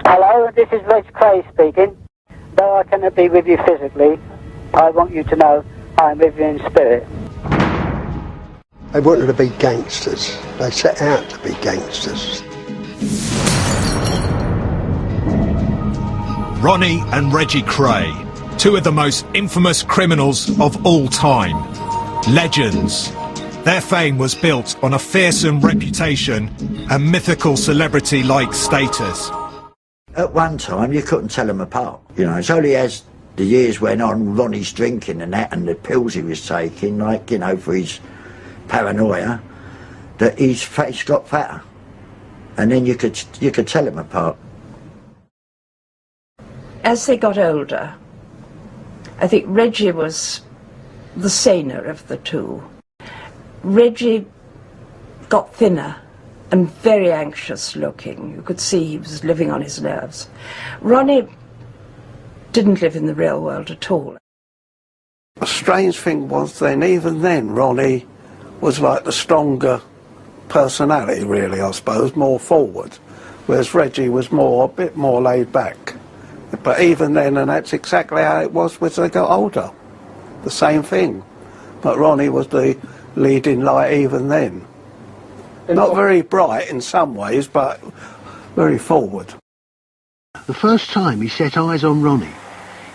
Hello, this is Krays speaking. Though I cannot be with you physically, I want you to know I'm with you in spirit. They wanted to be gangsters. They set out to be gangsters. Ronnie and Reggie Kray, two of the most infamous criminals of all time. Legends. Their fame was built on a fearsome reputation and mythical celebrity-like status. At one time, you couldn't tell them apart. You know, it's only as the years went on, Ronnie's drinking and that, and the pills he was taking, like, you know, for his paranoia, that his face got fatter. And then you could tell them apart. As they got older, I think Reggie was the saner of the two. Reggie got thinner and very anxious looking. You could see he was living on his nerves. Ronnie didn't live in the real world at all. The strange thing was then, even then, Ronnie was like the stronger personality, really, I suppose, more forward, whereas Reggie was a bit more laid back. But even then, and that's exactly how it was as they got older, the same thing. But Ronnie was the leading light even then. Not very bright in some ways, but very forward. The first time he set eyes on Ronnie,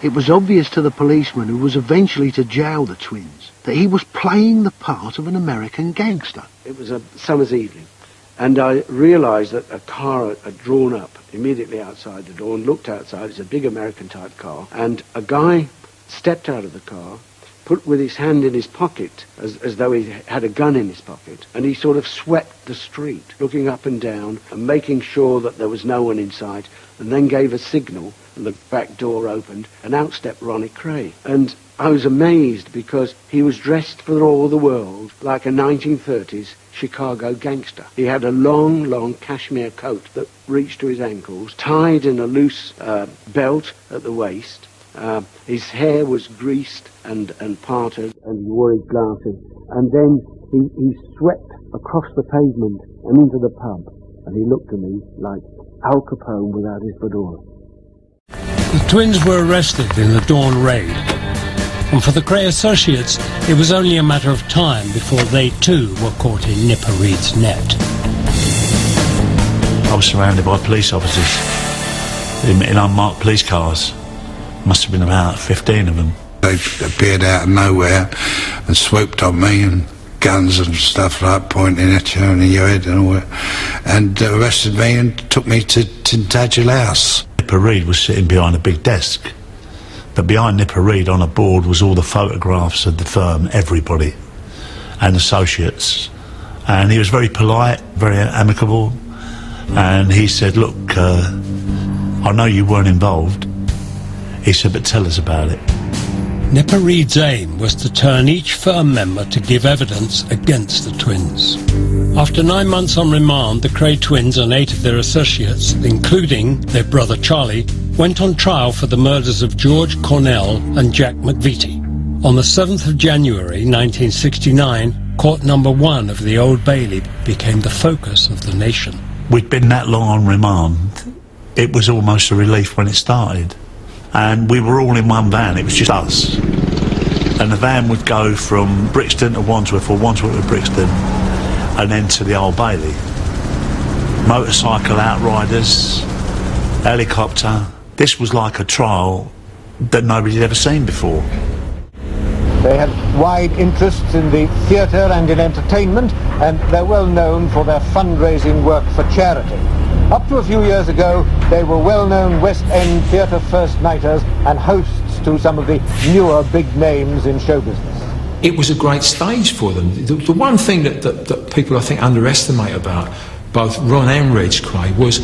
it was obvious to the policeman who was eventually to jail the twins that he was playing the part of an American gangster. It was a summer's evening, and I realised that a car had drawn up immediately outside the door and looked outside. It's a big American-type car, and a guy stepped out of the car, put with his hand in his pocket, as though he had a gun in his pocket, and he sort of swept the street, looking up and down and making sure that there was no one in sight, and then gave a signal, and the back door opened, and out stepped Ronnie Kray. And I was amazed because he was dressed for all the world like a 1930s Chicago gangster. He had a long, long cashmere coat that reached to his ankles, tied in a loose belt at the waist. His hair was greased and parted, and he wore his glasses. And then he swept across the pavement and into the pub, and he looked at me like Al Capone without his fedora. The twins were arrested in the dawn raid, and for the Kray associates, it was only a matter of time before they too were caught in Nipper Reed's net. I was surrounded by police officers in unmarked police cars. Must have been about 15 of them. They appeared out of nowhere and swooped on me, and guns and stuff like pointing at you and your head and all that, and arrested me and took me to Tintagel House. Nipper Reed was sitting behind a big desk, but behind Nipper Reed on a board was all the photographs of the firm, everybody, and associates. And he was very polite, very amicable, and he said, look, I know you weren't involved. He said, but tell us about it. Nipper Reed's aim was to turn each firm member to give evidence against the twins. After 9 months on remand, the Kray twins and 8 of their associates, including their brother Charlie, went on trial for the murders of George Cornell and Jack McVitie. On the 7th of January 1969, court number 1 of the Old Bailey became the focus of the nation. We'd been that long on remand, it was almost a relief when it started. And we were all in one van, it was just us. And the van would go from Brixton to Wandsworth, or Wandsworth to Brixton, and then to the Old Bailey. Motorcycle outriders, helicopter. This was like a trial that nobody had ever seen before. They had wide interests in the theatre and in entertainment, and they're well known for their fundraising work for charity. Up to a few years ago, they were well-known West End theatre first-nighters and hosts to some of the newer big names in show business. It was a great stage for them. The one thing that people, I think, underestimate about both Ron and Reg Kray was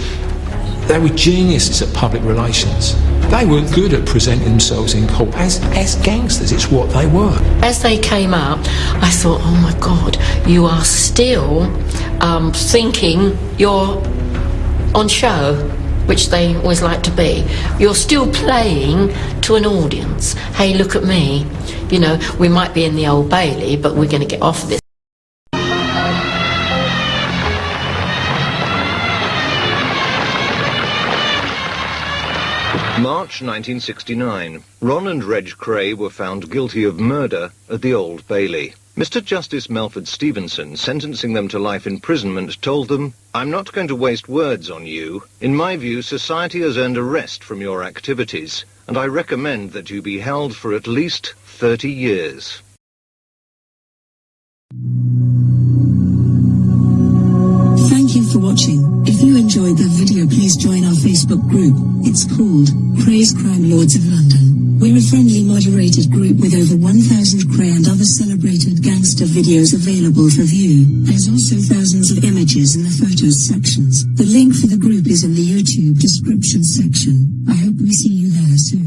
they were geniuses at public relations. They were good at presenting themselves in court as gangsters. It's what they were. As they came up, I thought, oh my God, you are still thinking you're on show, which they always like to be. You're still playing to an audience. Hey, look at me. You know, we might be in the Old Bailey, but we're going to get off this. March 1969, Ron and Reg Kray were found guilty of murder at the Old Bailey. Mr. Justice Melford Stevenson, sentencing them to life imprisonment, told them, "I'm not going to waste words on you. In my view, society has earned a rest from your activities, and I recommend that you be held for at least 30 years. Thank you for watching. If you enjoyed the video, please join our Facebook group. It's called Krays Crime Lords of London. We're a friendly moderated group with over 1,000 Kray and other celebrated gangster videos available for view. There's also thousands of images in the photos sections. The link for the group is in the YouTube description section. I hope we see you there soon.